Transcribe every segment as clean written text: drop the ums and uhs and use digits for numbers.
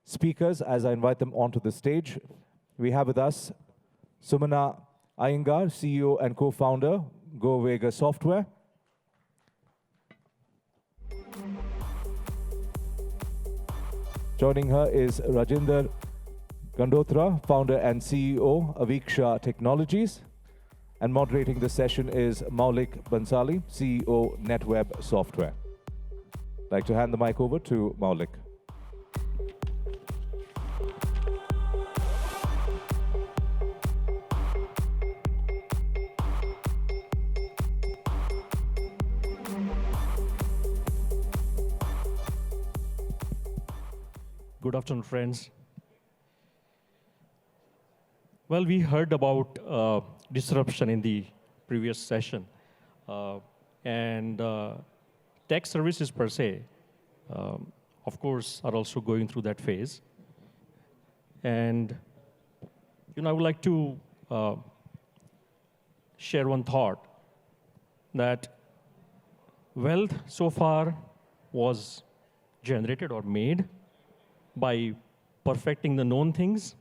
speakers as I invite them onto the stage. We have with us Sumana Iyengar, CEO and co-founder, Goavega Software. Joining her is Rajinder Gandotra, founder and CEO, Aveksha Technologies. And moderating the session is Maulik Bhansali, CEO, Netweb Software. I'd like to hand the mic over to Maulik. Good afternoon, friends. Well, we heard about disruption in the previous session. Tech services per se, of course, are also going through that phase. And I would like to share one thought that wealth so far was generated or made by perfecting the known things.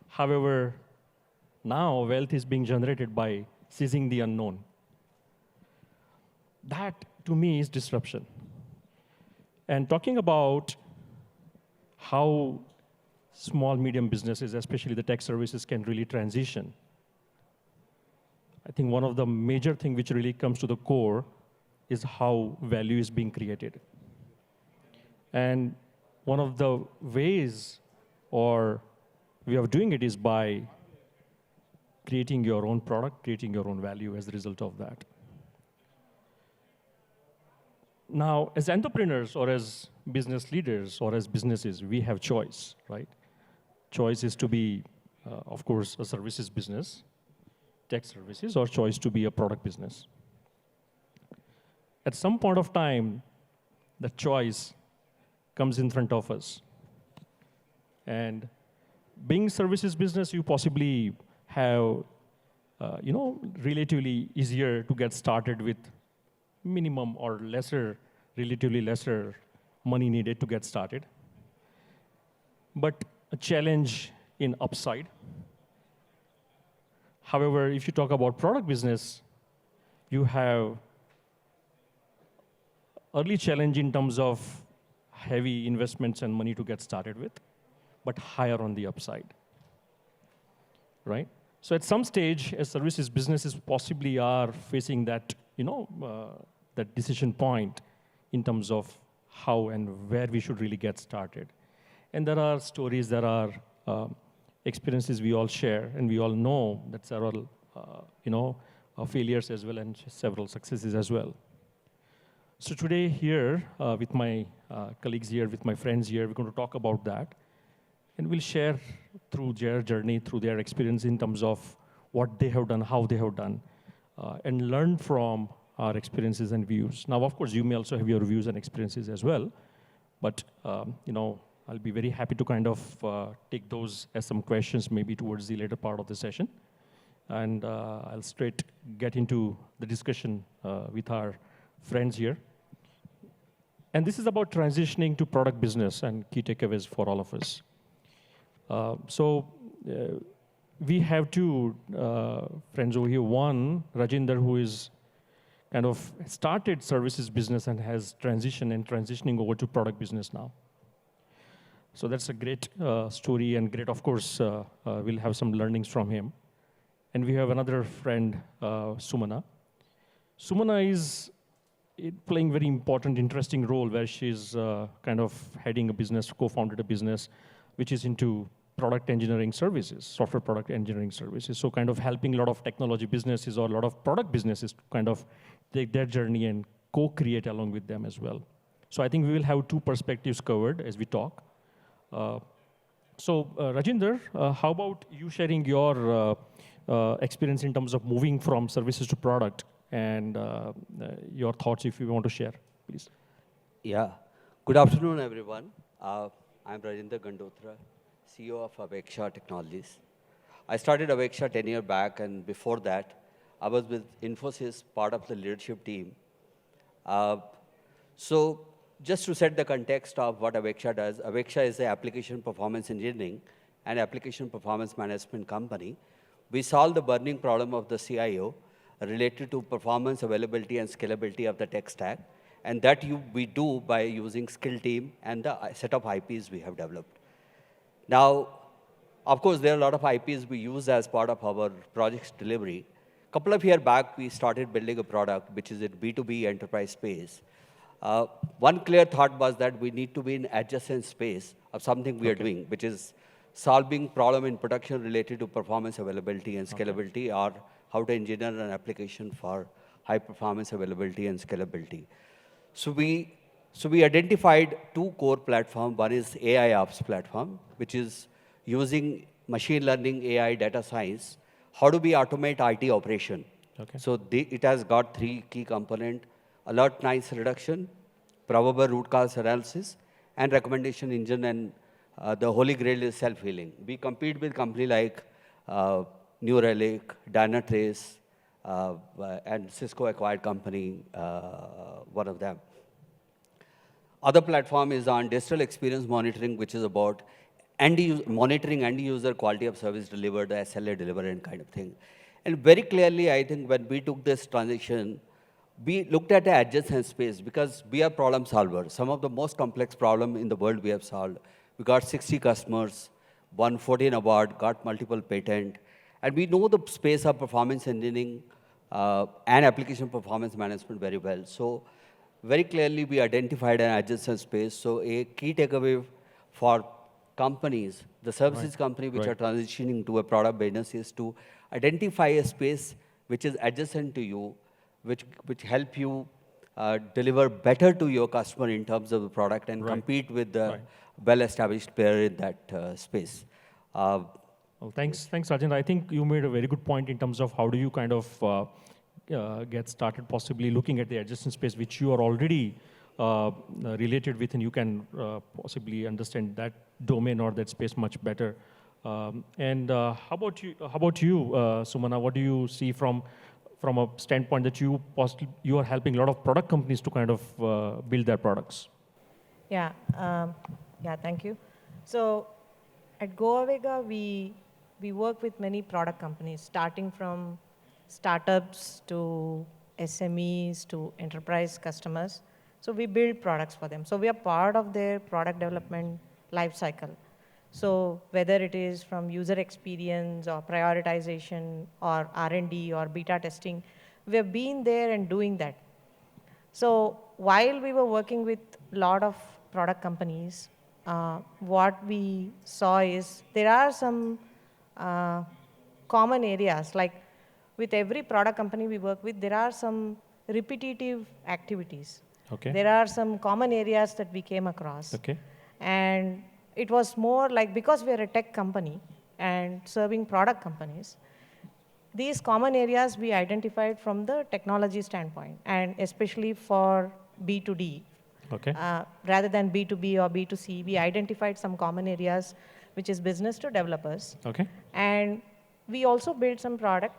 However, now wealth is being generated by seizing the unknown. That, to me, is disruption. And talking about how small, medium businesses, especially the tech services, can really transition, I think one of the major things which really comes to the core is how value is being created. And one of the ways or way of doing it is by creating your own product, creating your own value as a result of that. Now, as entrepreneurs or as business leaders or as businesses, we have choice, right? Choice is to be, of course, a services business, tech services, or choice to be a product business. At some point of time, the choice comes in front of us. And being services business, you possibly have, relatively easier to get started with minimum or relatively lesser money needed to get started. But a challenge in upside. However, if you talk about product business, you have early challenge in terms of heavy investments and money to get started with, but higher on the upside, right? So at some stage, as services businesses possibly are facing that, that decision point in terms of how and where we should really get started. And there are stories, there are experiences we all share, and we all know that several, failures as well and several successes as well. So today here, with my colleagues here, with my friends here, we're going to talk about that. And we'll share through their journey, through their experience in terms of what they have done, how they have done, and learn from our experiences and views. Now, of course, you may also have your views and experiences as well. But, I'll be very happy to kind of take those as some questions maybe towards the later part of the session. And I'll straight get into the discussion with our friends here. And this is about transitioning to product business and key takeaways for all of us. We have two friends over here. One, Rajinder, who is kind of started services business and has transitioning over to product business now. So that's a great story and great, of course, we'll have some learnings from him. And we have another friend, Sumana. Sumana is playing very important, interesting role where she's kind of heading a business, co-founded a business, which is into product engineering services, software product engineering services. So kind of helping a lot of technology businesses or a lot of product businesses to kind of take their journey and co-create along with them as well. So I think we will have two perspectives covered as we talk. Rajinder, how about you sharing your experience in terms of moving from services to product and your thoughts if you want to share, please. Yeah. Good afternoon, everyone. I'm Rajinder Gandotra, CEO of Aveksha Technologies. I started Aveksha 10 years back, and before that, I was with Infosys, part of the leadership team. just to set the context of what Aveksha does, Aveksha is an application performance engineering and application performance management company. We solve the burning problem of the CIO related to performance, availability, and scalability of the tech stack. And that we do by using skill team and the set of IPs we have developed. Now, of course, there are a lot of IPs we use as part of our project's delivery. A couple of years back, we started building a product which is in B2B enterprise space. One clear thought was that we need to be in adjacent space of something we are doing, which is solving problem in production related to performance, availability, and scalability, or how to engineer an application for high performance, availability, and scalability. So we identified two core platforms. One is AI Ops platform, which is using machine learning, AI, data science. How do we automate IT operation? Okay. So it has got three key components: alert noise reduction, probable root cause analysis, and recommendation engine, and the holy grail is self-healing. We compete with companies like New Relic, Dynatrace, and Cisco acquired company, one of them. Other platform is on digital experience monitoring, which is about monitoring end user quality of service delivered, the SLA delivered, and kind of thing. And very clearly, I think when we took this transition, we looked at the adjacent space because we are problem solvers. Some of the most complex problems in the world we have solved. We got 60 customers, won 14 awards, got multiple patents, and we know the space of performance engineering and application performance management very well. So very clearly, we identified an adjacent space. So a key takeaway for companies, the services company which are transitioning to a product business, is to identify a space which is adjacent to you, which help you deliver better to your customer in terms of the product and compete with the well-established player in that space. Well, thanks, Rajinder. I think you made a very good point in terms of how do you kind of get started possibly looking at the adjacent space which you are already related with, and you can possibly understand that domain or that space much better. And how about you, Sumana? What do you see from a standpoint that you are helping a lot of product companies to kind of build their products? Yeah, thank you. So at Goavega, we work with many product companies, starting from startups to SMEs to enterprise customers. So we build products for them. So we are part of their product development life cycle. So whether it is from user experience or prioritization or R&D or beta testing, we have been there and doing that. So while we were working with a lot of product companies, what we saw is there are some common areas. Like with every product company we work with, there are some repetitive activities. Okay. There are some common areas that we came across. Okay. And it was more like, because we are a tech company and serving product companies, these common areas we identified from the technology standpoint, and especially for B2D. Okay. Rather than B2B or B2C, we identified some common areas, which is business to developers. Okay. And we also built some product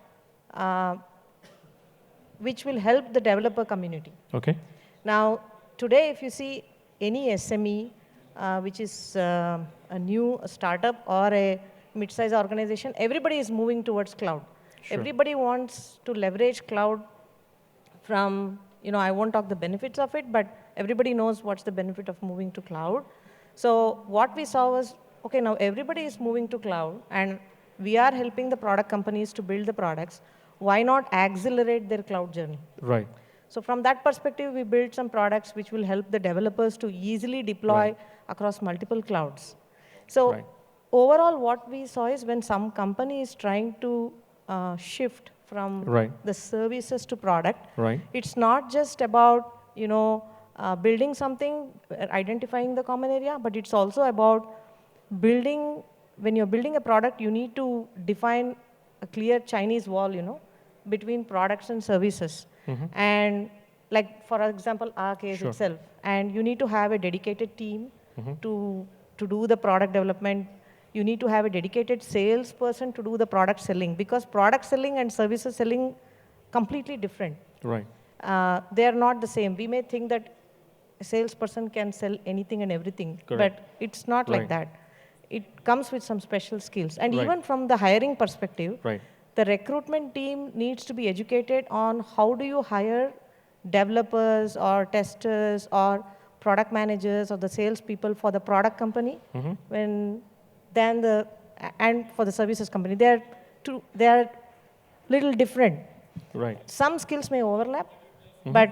which will help the developer community. Okay. Now, today, if you see any SME, which is a new startup or a mid-sized organization, everybody is moving towards cloud. Sure. Everybody wants to leverage cloud from, I won't talk the benefits of it, but everybody knows what's the benefit of moving to cloud. So what we saw was, okay, now everybody is moving to cloud, and we are helping the product companies to build the products. Why not accelerate their cloud journey? Right. So from that perspective, we built some products which will help the developers to easily deploy across multiple clouds. So overall, what we saw is when some company is trying to shift from the services to product, it's not just about building something, identifying the common area, but it's also about building. When you're building a product, you need to define a clear Chinese wall, between products and services. And like, for example, our case itself, and you need to have a dedicated team to do the product development. You need to have a dedicated salesperson to do the product selling, because product selling and services selling completely different. Right. They are not the same. We may think that a salesperson can sell anything and everything, Correct. but it's not like that. It comes with some special skills. And Right. even from the hiring perspective, Right. the recruitment team needs to be educated on how do you hire developers or testers or product managers or the salespeople for the product company, and for the services company. They are little different. Right. Some skills may overlap, but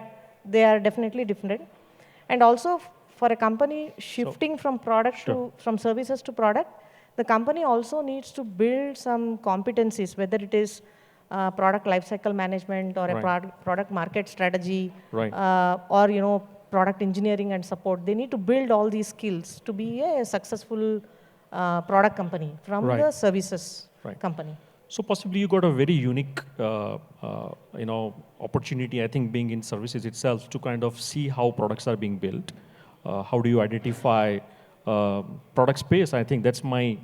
they are definitely different. And also for a company shifting from from services to product, the company also needs to build some competencies, whether it is product lifecycle management or a product market strategy, or product engineering and support. They need to build all these skills to be a successful product company from the services company. So possibly you got a very unique, opportunity, I think, being in services itself to kind of see how products are being built. How do you identify product space? I think that's my,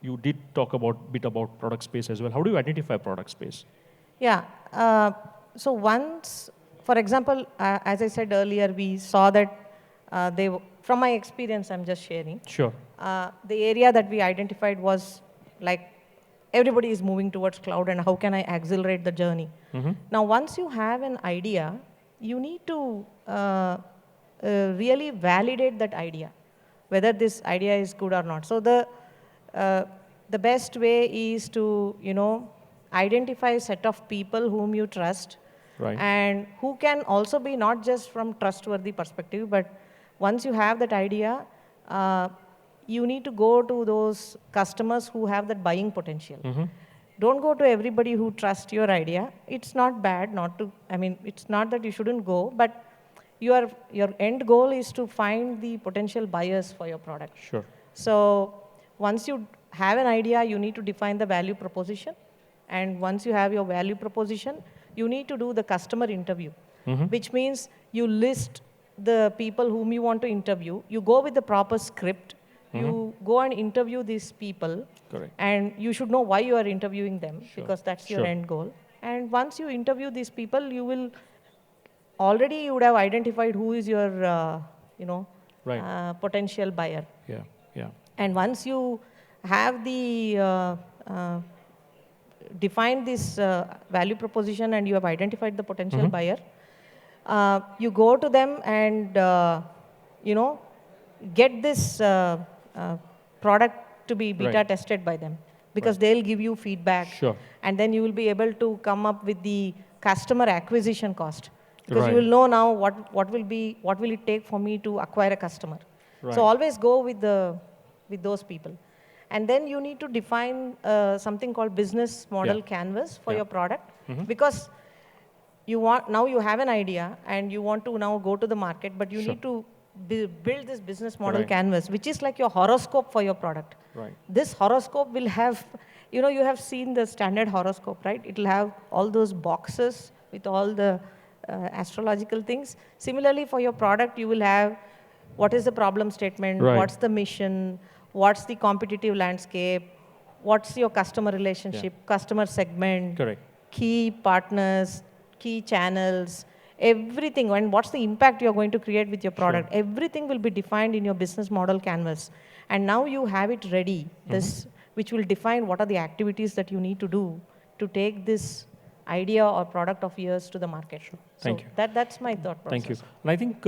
you did talk about bit about product space as well. How do you identify product space? Yeah, so once, for example, as I said earlier, we saw that from my experience, I'm just sharing. Sure. The area that we identified was like, everybody is moving towards cloud and how can I accelerate the journey? Now, once you have an idea, you need to really validate that idea, whether this idea is good or not. So the best way is to, identify a set of people whom you trust, and who can also be not just from trustworthy perspective, but once you have that idea, you need to go to those customers who have that buying potential. Don't go to everybody who trusts your idea. It's not bad not to, it's not that you shouldn't go, but your end goal is to find the potential buyers for your product. Sure. So once you have an idea, you need to define the value proposition. And once you have your value proposition, you need to do the customer interview, which means you list the people whom you want to interview. You go with the proper script. You go and interview these people. Correct. And you should know why you are interviewing them, because that's your end goal. And once you interview these people, you would have identified who is your, potential buyer. Yeah, yeah. And once you have the defined this value proposition and you have identified the potential buyer, you go to them and get this product to be beta tested by them, because they'll give you feedback. Sure. And then you will be able to come up with the customer acquisition cost, because you will know now what will it take for me to acquire a customer. So always go with those people. And then you need to define something called business model canvas for your product, because now you have an idea and you want to now go to the market, but you need to build this business model canvas, which is like your horoscope for your product. This horoscope will have, you have seen the standard horoscope, right? It will have all those boxes with all the astrological things. Similarly, for your product, you will have what is the problem statement, what's the mission, what's the competitive landscape, what's your customer relationship, customer segment, key partners, key channels, everything, and what's the impact you're going to create with your product. Everything will be defined in your business model canvas. And now you have it ready, which will define what are the activities that you need to do to take this idea or product of yours to the market. Thank you. That's my thought process. Thank you. And I think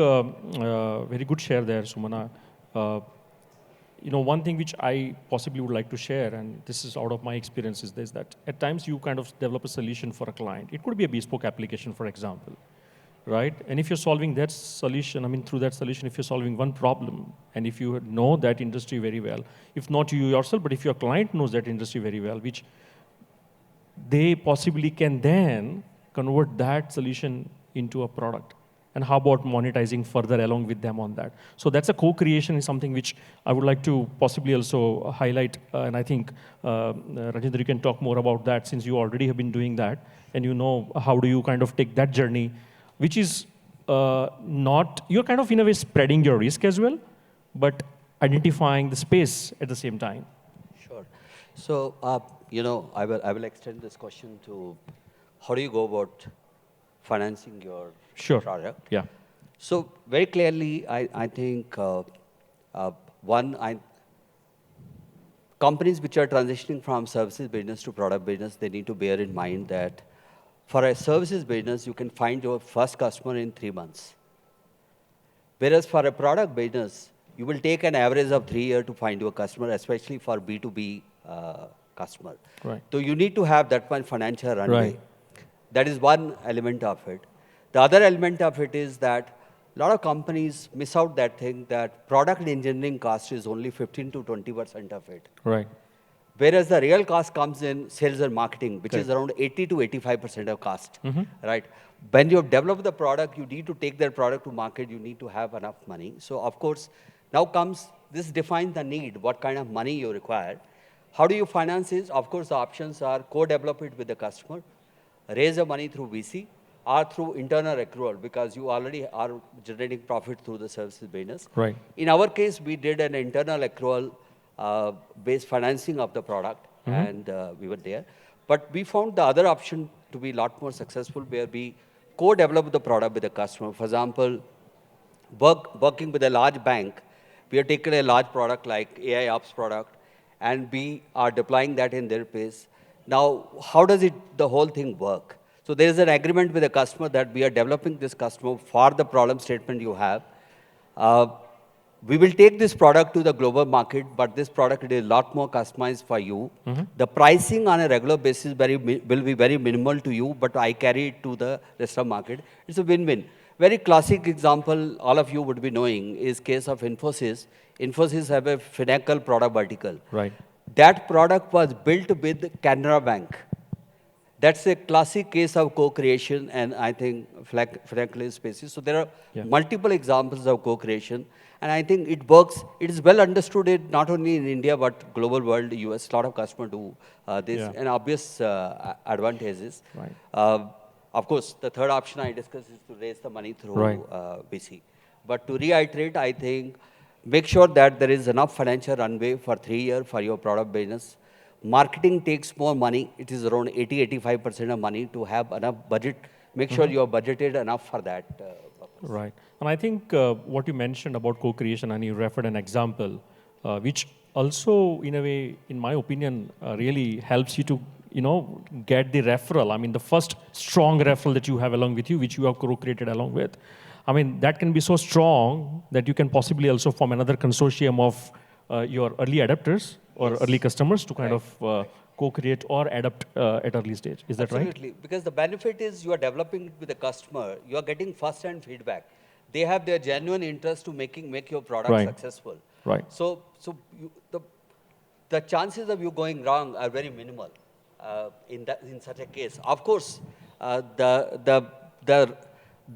very good share there, Sumana. One thing which I possibly would like to share, and this is out of my experience, is that at times you kind of develop a solution for a client. It could be a bespoke application, for example, right? And if you're solving that solution, through that solution, if you're solving one problem, and if you know that industry very well, if not you yourself, but if your client knows that industry very well, which they possibly can then convert that solution into a product. And how about monetizing further along with them on that? So that's a co-creation is something which I would like to possibly also highlight. And I think, Rajinder, you can talk more about that, since you already have been doing that. And you know how do you kind of take that journey, which is you're kind of in a way spreading your risk as well, but identifying the space at the same time. Sure. So, I will extend this question to how do you go about financing your product? Yeah. So very clearly, I think companies which are transitioning from services business to product business, they need to bear in mind that for a services business, you can find your first customer in 3 months. Whereas for a product business, you will take an average of 3 years to find your customer, especially for B2B customer. Right. So you need to have that much financial runway. Right. That is one element of it. The other element of it is that a lot of companies miss out that thing that product engineering cost is only 15 to 20% of it. Right. Whereas the real cost comes in sales and marketing, which is Correct. around 80 to 85% of cost, right? When you have developed the product, you need to take that product to market, you need to have enough money. So of course, now comes, this defines the need, what kind of money you require. How do you finance this? Of course, the options are co-develop it with the customer, raise the money through VC, or through internal accrual, because you already are generating profit through the services business. Right. In our case, we did an internal accrual based financing of the product, and we were there. But we found the other option to be a lot more successful, where we co-develop the product with the customer. For example, working with a large bank, we have taken a large product like AI Ops product, and we are deploying that in their place. Now, how does the whole thing work? So there is an agreement with the customer that we are developing this customer for the problem statement you have. We will take this product to the global market, but this product is a lot more customized for you. The pricing on a regular basis will be very minimal to you, but I carry it to the rest of the market. It's a win-win. Very classic example, all of you would be knowing, is case of Infosys. Infosys have a Finacle product vertical. Right. That product was built with Canara Bank. That's a classic case of co-creation, and I think Finacle is spaces. So there are multiple examples of co-creation, and I think it works. It is well understood, not only in India, but global world, US, a lot of customers do this, and obvious advantages. Right. Of course, the third option I discussed is to raise the money through VC. But to reiterate, I think make sure that there is enough financial runway for 3 years for your product business. Marketing takes more money. It is around 80-85% of money to have enough budget. Make sure you are budgeted enough for that purpose. Right. And I think what you mentioned about co-creation, and you referred an example, which also, in a way, in my opinion, really helps you to get the referral. I mean, the first strong referral that you have along with you, which you have co-created along with. I mean, that can be so strong that you can possibly also form another consortium of your early adapters or early customers to kind of co-create or adapt at early stage. Is that right? Absolutely. Because the benefit is you are developing with the customer, you are getting first-hand feedback. They have their genuine interest to make your product successful. Right. So the chances of you going wrong are very minimal in such a case. Of course, the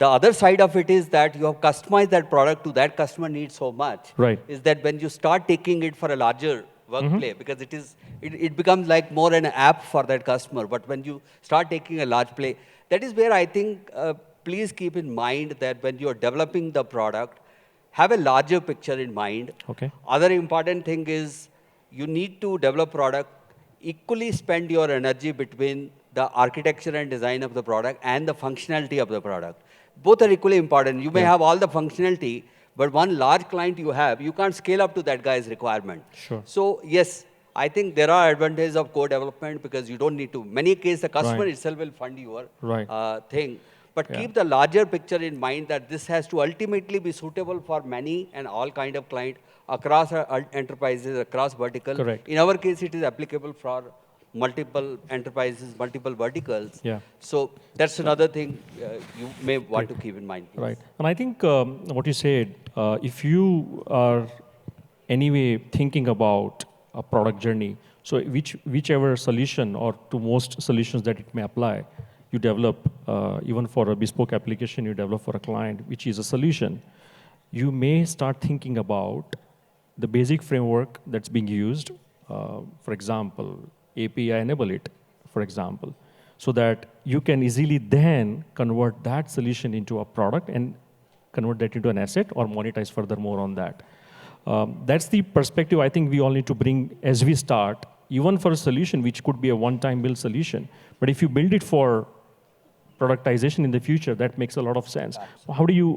other side of it is that you have customized that product to that customer needs so much. Right. Is that when you start taking it for a larger workplay, because it becomes like more an app for that customer. But when you start taking a large play, that is where I think, please keep in mind that when you are developing the product, have a larger picture in mind. Okay. Other important thing is you need to develop product, equally spend your energy between the architecture and design of the product and the functionality of the product. Both are equally important. You may have all the functionality, but one large client you have, you can't scale up to that guy's requirement. Sure. So yes, I think there are advantages of co-development because you don't need to. Many cases, the customer itself will fund your thing. But keep the larger picture in mind that this has to ultimately be suitable for many and all kind of client across enterprises, across vertical. Correct. In our case, it is applicable for multiple enterprises, multiple verticals. Yeah. So that's another thing you may want to keep in mind. Please. Right. And I think what you said, if you are anyway thinking about a product journey, so whichever solution or to most solutions that it may apply, you develop, even for a bespoke application you develop for a client, which is a solution, you may start thinking about the basic framework that's being used, for example, API enable it, for example, so that you can easily then convert that solution into a product and convert that into an asset or monetize furthermore on that. That's the perspective I think we all need to bring as we start, even for a solution which could be a one-time build solution. But if you build it for productization in the future, that makes a lot of sense. How do you,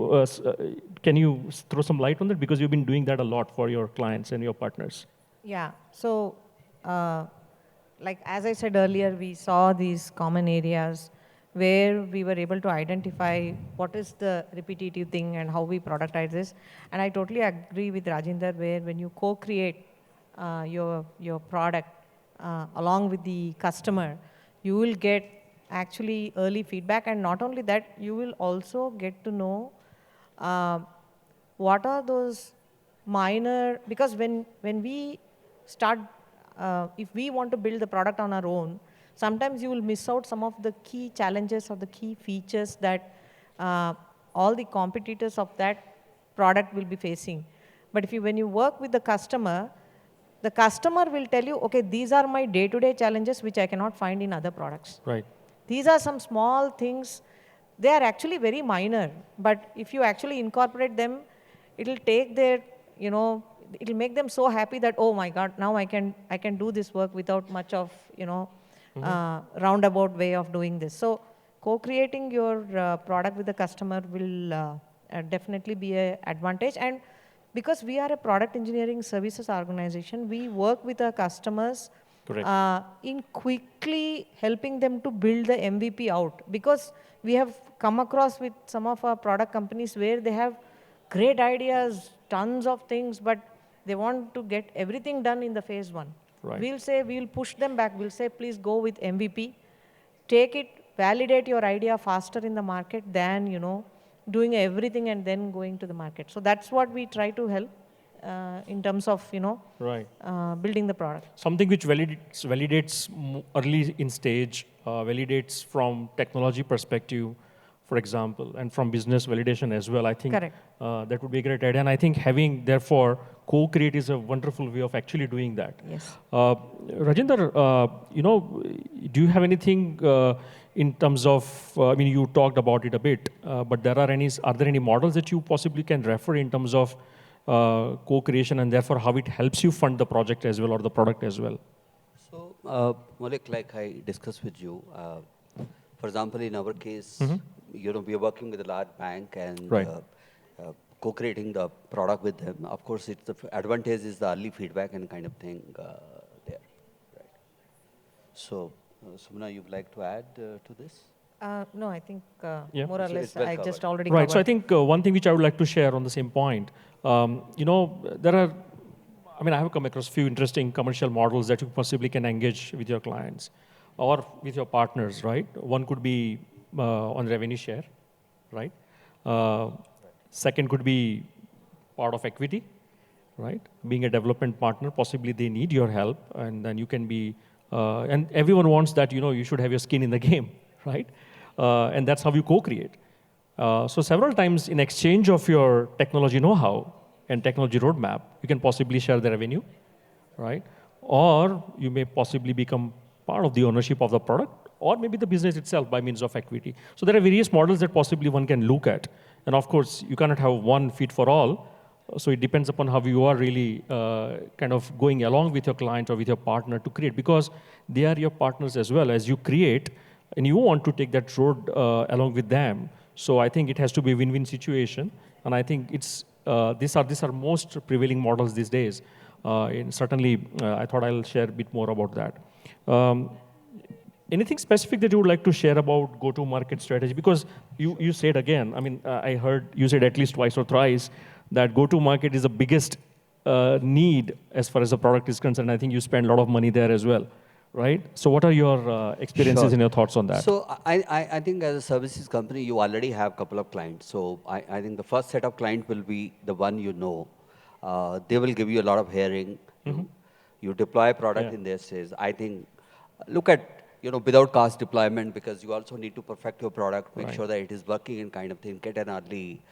can you throw some light on that? Because you've been doing that a lot for your clients and your partners. Yeah, so like as I said earlier, we saw these common areas where we were able to identify what is the repetitive thing and how we productize this. And I totally agree with Rajinder, where when you co-create your product along with the customer, you will get actually early feedback. And not only that, you will also get to know what are those minor, because when we start, if we want to build the product on our own, sometimes you will miss out some of the key challenges or the key features that all the competitors of that product will be facing. But when you work with the customer will tell you, okay, these are my day-to-day challenges which I cannot find in other products. Right. These are some small things. They are actually very minor, but if you actually incorporate them, it'll take their, it'll make them so happy that, oh my God, now I can do this work without much of, roundabout way of doing this. So co-creating your product with the customer will definitely be an advantage. And because we are a product engineering services organization, we work with our customers in quickly helping them to build the MVP out. Because we have come across with some of our product companies where they have great ideas, tons of things, but they want to get everything done in the phase one. Right. We'll push them back. We'll say, please go with MVP. Take it, validate your idea faster in the market than, doing everything and then going to the market. So that's what we try to help in terms of, building the product. Something which validates early in stage, validates from technology perspective, for example, and from business validation as well. I think that would be a great idea. And I think having, therefore, co-create is a wonderful way of actually doing that. Yes. Rajinder, do you have anything in terms of, I mean, you talked about it a bit, but are there any models that you possibly can refer in terms of co-creation and therefore how it helps you fund the project as well or the product as well? So, Maulik, like I discussed with you, for example, in our case, we are working with a large bank and co-creating the product with them. Of course, the advantage is the early feedback and kind of thing there. Right. So, Sumana, you'd like to add to this? No, I think more or less I just already covered. Right, so I think one thing which I would like to share on the same point, there are, I have come across few interesting commercial models that you possibly can engage with your clients or with your partners, right? One could be on revenue share, right? Second could be part of equity, right? Being a development partner, possibly they need your help, and then you can be, and everyone wants that, you should have your skin in the game, right? And that's how you co-create. So several times in exchange of your technology know-how and technology roadmap, you can possibly share the revenue, right? Or you may possibly become part of the ownership of the product, or maybe the business itself by means of equity. So there are various models that possibly one can look at. And of course, you cannot have one fit for all. So it depends upon how you are really kind of going along with your client or with your partner to create, because they are your partners as well as you create, and you want to take that road along with them. So I think it has to be a win-win situation. And I think it's these are most prevailing models these days. And certainly, I thought I'll share a bit more about that. Anything specific that you would like to share about go-to-market strategy? Because you said again, I heard you said at least twice or thrice that go-to-market is the biggest need as far as the product is concerned. I think you spend a lot of money there as well, right? So what are your experiences and your thoughts on that? So I think as a services company, you already have a couple of clients. So I think the first set of clients will be the one they will give you a lot of hearing. You deploy a product in their stage. I think, look at, without cost deployment, because you also need to perfect your product, make sure that it is working and kind of thing, get an early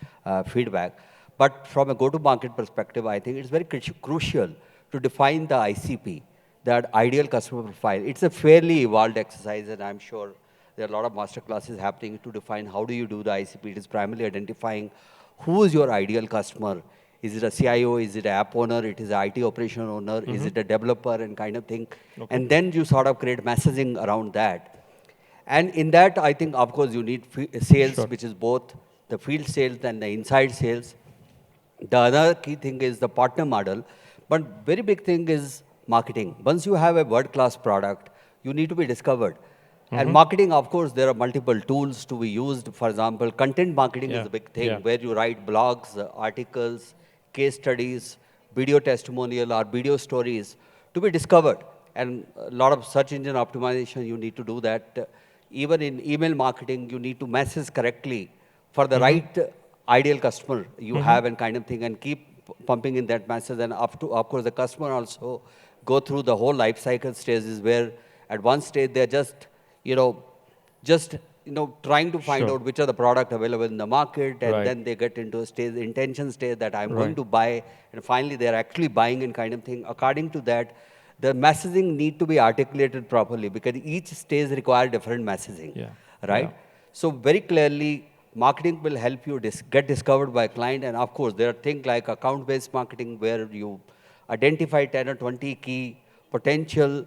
feedback. But from a go-to-market perspective, I think it's very crucial to define the ICP, that ideal customer profile. It's a fairly evolved exercise, and I'm sure there are a lot of master classes happening to define how do you do the ICP. It is primarily identifying who is your ideal customer. Is it a CIO? Is it an app owner? It is an IT operation owner? Is it a developer and kind of thing? And then you sort of create messaging around that. And in that, I think, of course, you need sales, Sure. which is both the field sales and the inside sales. The other key thing is the partner model. But very big thing is marketing. Once you have a world-class product, you need to be discovered. And marketing, of course, there are multiple tools to be used. For example, content marketing is a big thing, where you write blogs, articles, case studies, video testimonial, or video stories to be discovered. And a lot of search engine optimization, you need to do that. Even in email marketing, you need to message correctly for the right ideal customer you have and kind of thing, and keep pumping in that message. And up to, of course, the customer also go through the whole life cycle stages, where at one stage they're just trying to find out which are the product available in the market, and then they get into a stage, intention stage, that I'm going to buy, and finally they're actually buying and kind of thing. According to that, the messaging need to be articulated properly, because each stage require different messaging, right? So very clearly, marketing will help you get discovered by a client. And of course, there are things like account-based marketing, where you identify 10 or 20 key potential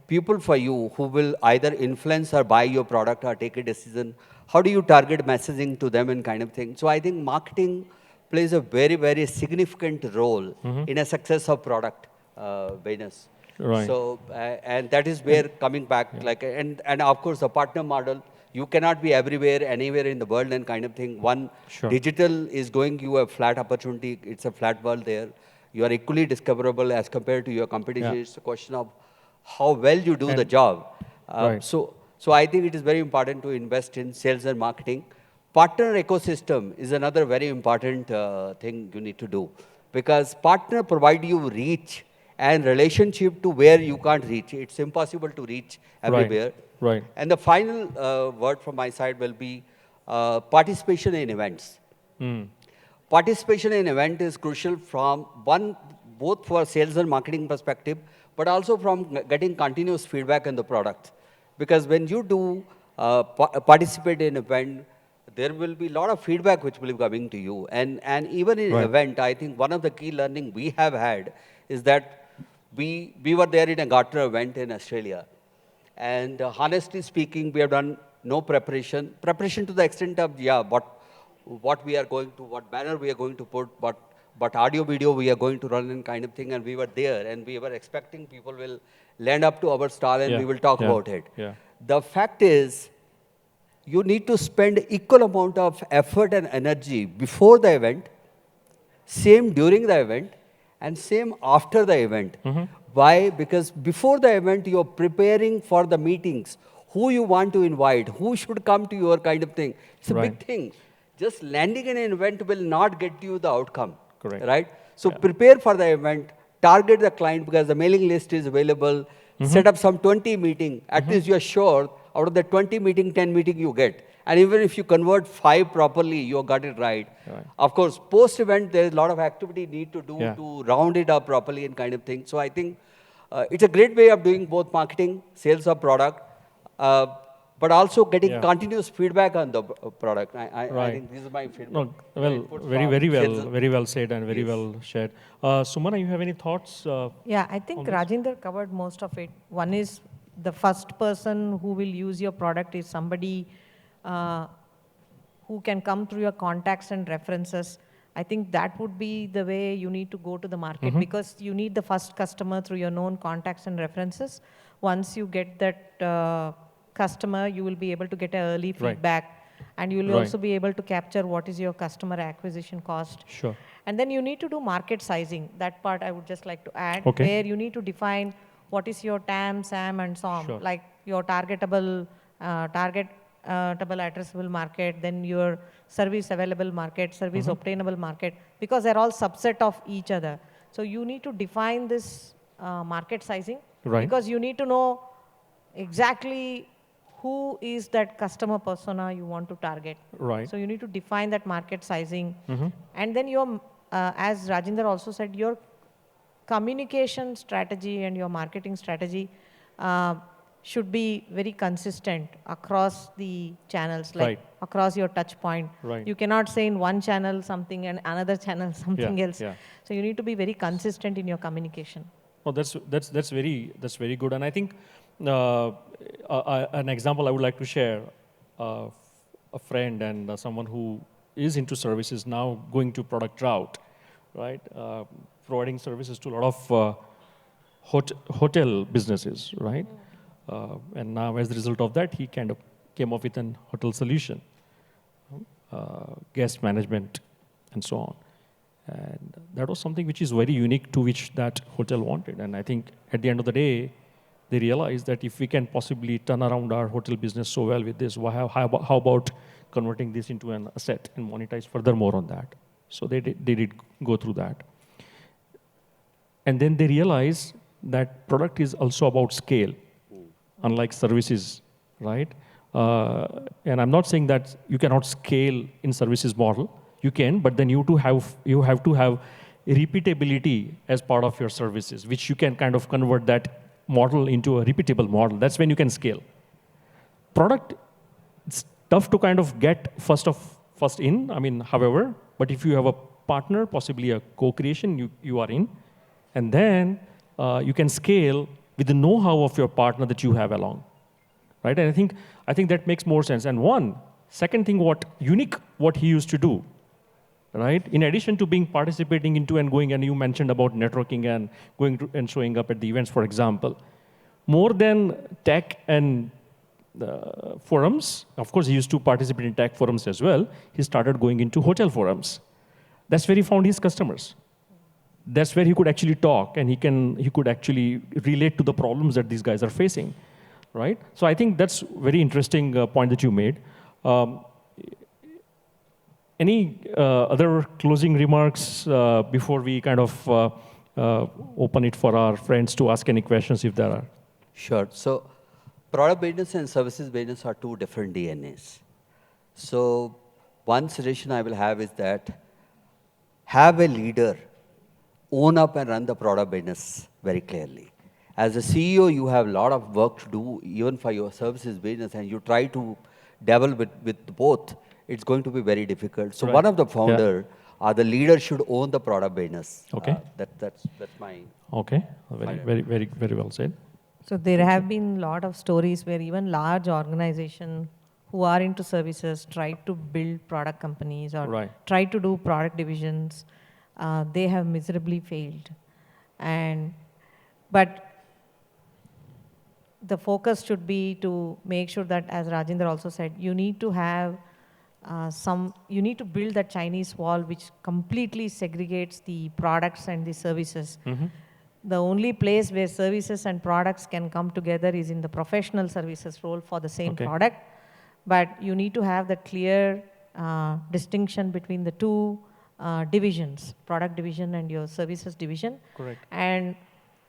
people for you who will either influence or buy your product or take a decision. How do you target messaging to them and kind of thing? So I think marketing plays a very, very significant role in a success of product business. Right. So, and that is where coming back, and of course, the partner model, you cannot be everywhere, anywhere in the world and kind of thing. One, digital is going you a flat opportunity. It's a flat world there. You are equally discoverable as compared to your competition. It's a question of how well you do the job. So I think it is very important to invest in sales and marketing. Partner ecosystem is another very important thing you need to do, because partner provide you reach and relationship to where you can't reach. It's impossible to reach everywhere. Right. And the final word from my side will be participation in events. Participation in event is crucial from both for sales and marketing perspective, but also from getting continuous feedback on the product. Because when you do participate in event, there will be a lot of feedback which will be coming to you. And even in event, I think one of the key learning we have had is that we were there in a Gartner event in Australia. And honestly speaking, we have done no preparation. Preparation to the extent of, what we are going to, what banner we are going to put, but audio video we are going to run and kind of thing. And we were there, and we were expecting people will land up to our stall and we will talk about it. The fact is, you need to spend equal amount of effort and energy before the event, same during the event, and same after the event. Why? Because before the event, you're preparing for the meetings, who you want to invite, who should come to your kind of thing. It's a big thing. Just landing an event will not get you the outcome. Right? So prepare for the event, target the client, because the mailing list is available, set up some 20 meeting. At least you're sure out of the 20 meeting, 10 meeting you get. And even if you convert 5 properly, you got it right. Of course, post-event, there's a lot of activity need to do to round it up properly and kind of thing. So I think it's a great way of doing both marketing, sales of product, but also getting continuous feedback on the product. I think this is my feedback. No, well, very well said and very well shared. Sumana, you have any thoughts? Yeah, I think Rajinder covered most of it. One is the first person who will use your product is somebody who can come through your contacts and references. I think that would be the way you need to go to the market, because you need the first customer through your known contacts and references. Once you get that customer, you will be able to get an early feedback, and you will also be able to capture what is your customer acquisition cost. And then you need to do market sizing. That part I would just like to add, where you need to define what is your TAM, SAM, and SOM, like your targetable addressable market, then your service available market, service obtainable market, because they're all subset of each other. So you need to define this market sizing, because you need to know exactly who is that customer persona you want to target. So you need to define that market sizing. And then your, as Rajinder also said, your communication strategy and your marketing strategy should be very consistent across the channels, like across your touch point. You cannot say in one channel something and another channel something else. So you need to be very consistent in your communication. Oh, that's very good. And I think an example I would like to share, a friend and someone who is into services now going to product route, right? Providing services to a lot of hotel businesses, right? And now as a result of that, he kind of came up with an hotel solution, guest management, and so on. And that was something which is very unique to which that hotel wanted. And I think at the end of the day, they realized that if we can possibly turn around our hotel business so well with this, how about converting this into an asset and monetize furthermore on that? So they did go through that. And then they realized that product is also about scale, unlike services, right? And I'm not saying that you cannot scale in services model. You can, but then you have to have repeatability as part of your services, which you can kind of convert that model into a repeatable model. That's when you can scale. Product, it's tough to kind of get first in, I mean, however, but if you have a partner, possibly a co-creation, you are in, and then you can scale with the know-how of your partner that you have along, right? And I think that makes more sense. And second thing, what he used to do, right? In addition to participating into and going, and you mentioned about networking and going to and showing up at the events, for example, more than tech and forums, of course, he used to participate in tech forums as well. He started going into hotel forums. That's where he found his customers. That's where he could actually talk, and he could actually relate to the problems that these guys are facing, right? So I think that's very interesting point that you made. Any other closing remarks before we kind of open it for our friends to ask any questions if there are? Sure. So product business and services business are two different DNAs. So one suggestion I will have is that have a leader own up and run the product business very clearly. As a CEO, you have a lot of work to do even for your services business, and you try to develop with both. It's going to be very difficult. So one of the founder or the leader should own the product business. Okay. That's my... Okay, very well said. So there have been a lot of stories where even large organizations who are into services try to build product companies or try to do product divisions. They have miserably failed. But the focus should be to make sure that, as Rajinder also said, you need to have you need to build that Chinese wall which completely segregates the products and the services. Mm-hmm. The only place where services and products can come together is in the professional services role for the same product. But you need to have that clear distinction between the two divisions, product division and your services division. Correct. And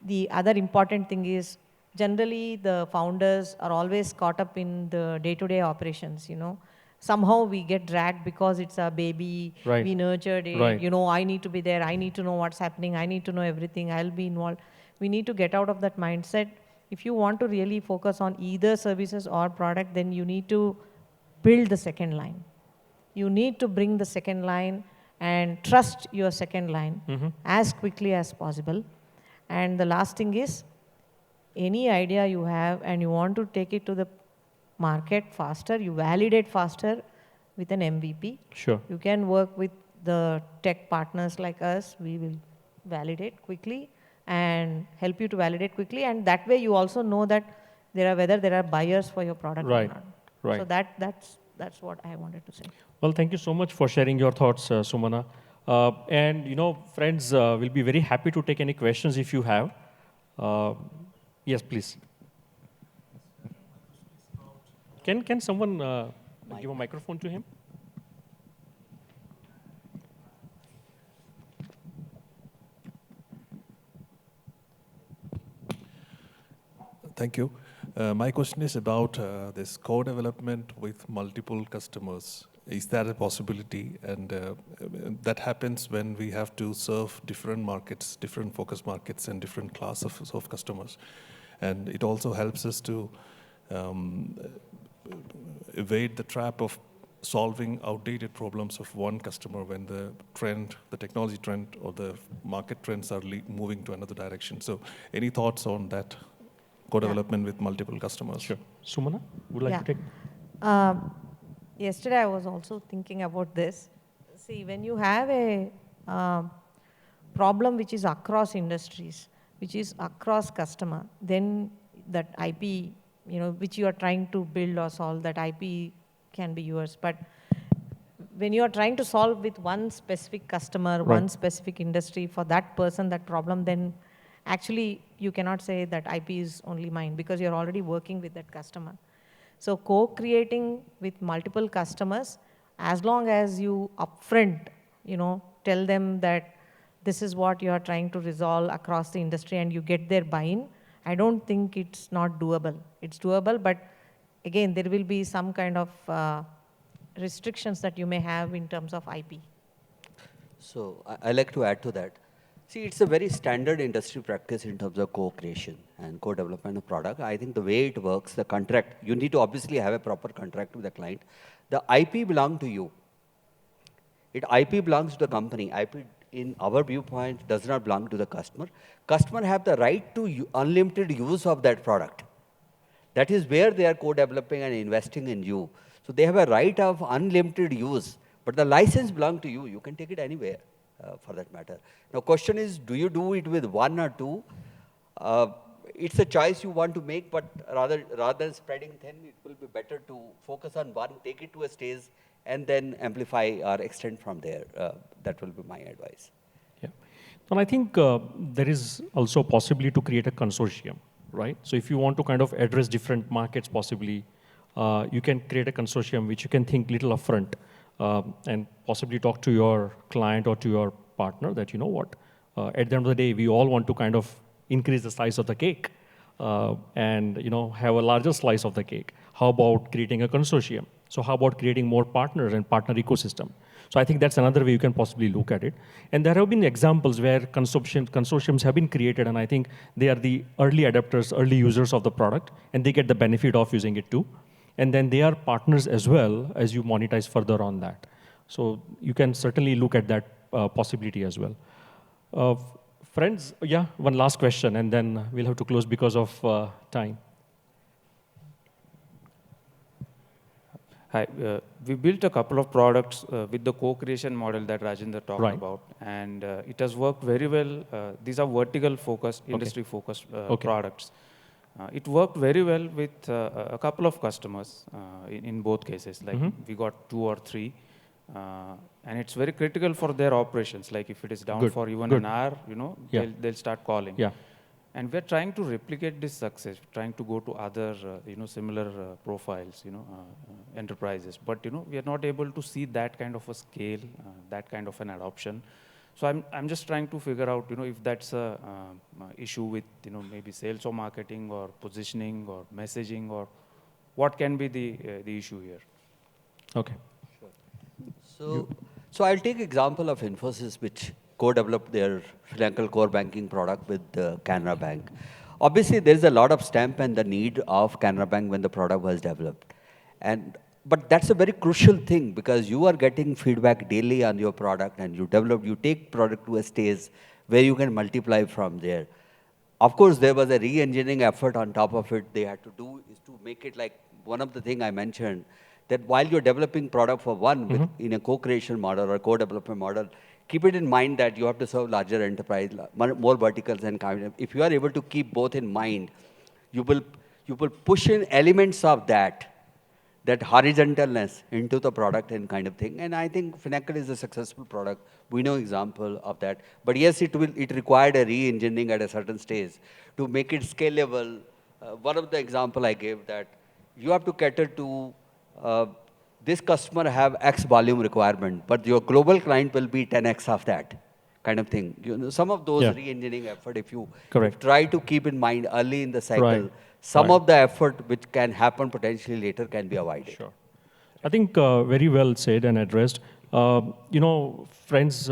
the other important thing is, generally the founders are always caught up in the day-to-day operations, you know. Somehow we get dragged because it's a baby, we nurtured it, you know, I need to be there, I need to know what's happening, I need to know everything, I'll be involved. We need to get out of that mindset. If you want to really focus on either services or product, then you need to build the second line. You need to bring the second line and trust your second line as quickly as possible. And the last thing is, any idea you have and you want to take it to the market faster, you validate faster with an MVP. Sure. You can work with the tech partners like us. We will validate quickly and help you to validate quickly. And that way you also know that whether there are buyers for your product or not. Right. So that's what I wanted to say. Well, thank you so much for sharing your thoughts, Sumana. And you know, friends, we'll be very happy to take any questions if you have. Yes, please. Can someone give a microphone to him? Thank you. My question is about this co-development with multiple customers. Is that a possibility? And that happens when we have to serve different markets, different focus markets, and different class of customers. And it also helps us to evade the trap of solving outdated problems of one customer when the trend, the technology trend, or the market trends are moving to another direction. So any thoughts on that? co-development with multiple customers? Sure. Sumana, would you like to take? Yesterday, I was also thinking about this. See, when you have a problem which is across industries, which is across customer, then that IP, which you are trying to build or solve, that IP can be yours. But when you are trying to solve with one specific customer, one specific industry, for that person, that problem, then actually you cannot say that IP is only mine because you're already working with that customer. So co-creating with multiple customers, as long as you upfront, tell them that this is what you are trying to resolve across the industry and you get their buy-in, I don't think it's not doable. It's doable, but again, there will be some kind of restrictions that you may have in terms of IP. So I like to add to that. See, it's a very standard industry practice in terms of co-creation and co-development of product. I think the way it works, the contract, you need to obviously have a proper contract with the client. The IP belongs to you. IP belongs to the company. IP, in our viewpoint, does not belong to the customer. Customer have the right to unlimited use of that product. That is where they are co-developing and investing in you. So they have a right of unlimited use, but the license belongs to you. You can take it anywhere. For that matter. Now, question is, do you do it with one or two? It's a choice you want to make, but rather than spreading thin, it will be better to focus on one, take it to a stage, and then amplify or extend from there. That will be my advice. Yeah. And I think there is also possibility to create a consortium, right? So if you want to kind of address different markets possibly, you can create a consortium which you can think little upfront. And possibly talk to your client or to your partner that, you know what, at the end of the day, we all want to kind of increase the size of the cake and, have a larger slice of the cake. How about creating a consortium? So how about creating more partners and partner ecosystem? So I think that's another way you can possibly look at it. And there have been examples where consortiums have been created, and I think they are the early adopters, early users of the product, and they get the benefit of using it too. And then they are partners as well as you monetize further on that. So you can certainly look at that possibility as well. Friends, yeah, one last question, and then we'll have to close because of time. Hi, we built a couple of products with the co-creation model that Rajinder talked about, and it has worked very well. These are vertical-focused, industry-focused products. It worked very well with a couple of customers in both cases. Like we got 2 or 3, and it's very critical for their operations. Like if it is down for even an hour, they'll start calling. Yeah. And we're trying to replicate this success, trying to go to other similar profiles, enterprises. But we are not able to see that kind of a scale, that kind of an adoption. So I'm just trying to figure out, if that's a issue with, maybe sales or marketing or positioning or messaging, or what can be the issue here. Okay. Sure. So I'll take example of Infosys, which co-developed their Sri Lankan core banking product with Canara Bank. Obviously, there is a lot of stamp and the need of Canara Bank when the product was developed. But that's a very crucial thing because you are getting feedback daily on your product and you take product to a stage where you can multiply from there. Of course, there was a re-engineering effort on top of it. They had to do is to make it like one of the things I mentioned, that while you're developing product for one in a co-creation model or co-development model, keep it in mind that you have to serve larger enterprise, more verticals and kind of. If you are able to keep both in mind, you will push in elements of that horizontalness into the product and kind of thing. And I think Finacle is a successful product. We know example of that. But yes, it required a re-engineering at a certain stage to make it scalable. One of the example I gave that you have to cater to this customer have X volume requirement, but your global client will be 10X of that kind of thing. Some of those re-engineering effort, if you try to keep in mind early in the cycle, some of the effort which can happen potentially later can be avoided. Sure. I think very well said and addressed. Friends,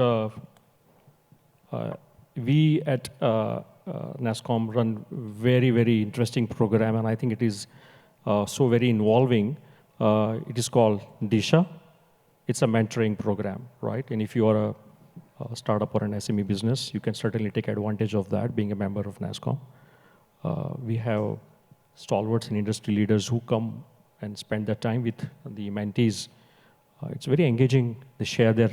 we at NASSCOM run very, very interesting program, and I think it is so very involving. It is called Disha. It's a mentoring program, right? And if you are a startup or an SME business, you can certainly take advantage of that, being a member of NASSCOM. We have stalwarts and industry leaders who come and spend their time with the mentees. It's very engaging. They share their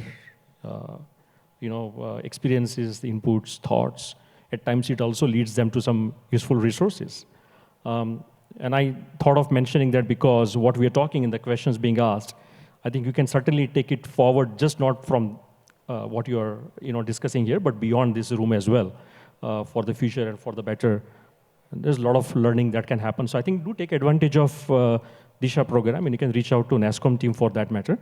experiences, the inputs, thoughts. At times, it also leads them to some useful resources. And I thought of mentioning that because what we are talking in the questions being asked, I think you can certainly take it forward, just not from what you are discussing here, but beyond this room as well, for the future and for the better. And there's a lot of learning that can happen. So I think do take advantage of Disha program, and you can reach out to NASSCOM team for that matter.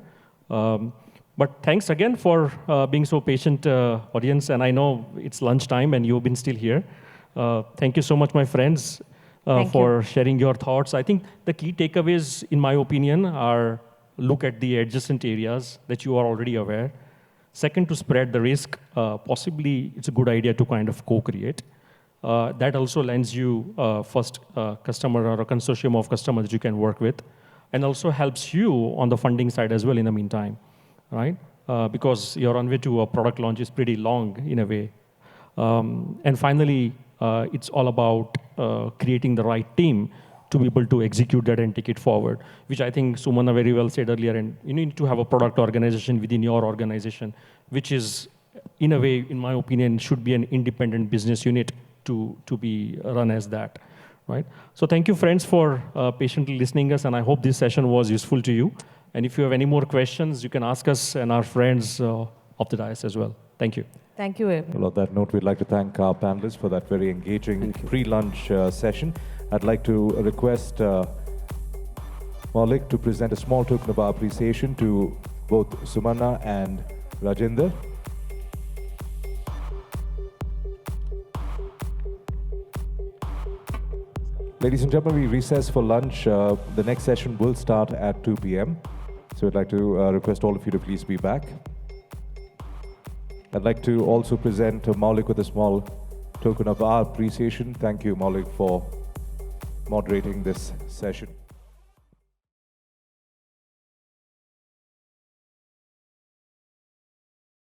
But thanks again for being so patient, audience. And I know it's lunchtime and you've been still here. Thank you so much, my friends, for sharing your thoughts. I think the key takeaways, in my opinion, are look at the adjacent areas that you are already aware. Second, to spread the risk. Possibly, it's a good idea to kind of co-create. That also lends you first customer or a consortium of customers that you can work with, and also helps you on the funding side as well in the meantime, right? Because your runway to a product launch is pretty long in a way. And finally, it's all about creating the right team to be able to execute that and take it forward, which I think Sumana very well said earlier. And you need to have a product organization within your organization, which is, in a way, in my opinion, should be an independent business unit to be run as that, right? So thank you, friends, for patiently listening us, and I hope this session was useful to you. And if you have any more questions, you can ask us and our friends of the dais as well. Thank you. Thank you, Eb. Well, on that note, we'd like to thank our panelists for that very engaging pre-lunch session. I'd like to request Maulik to present a small token of our appreciation to both Sumana and Rajinder. Ladies and gentlemen, we recess for lunch. The next session will start at 2 p.m. So I'd like to request all of you to please be back. I'd like to also present Maulik with a small token of our appreciation. Thank you, Maulik, for moderating this session.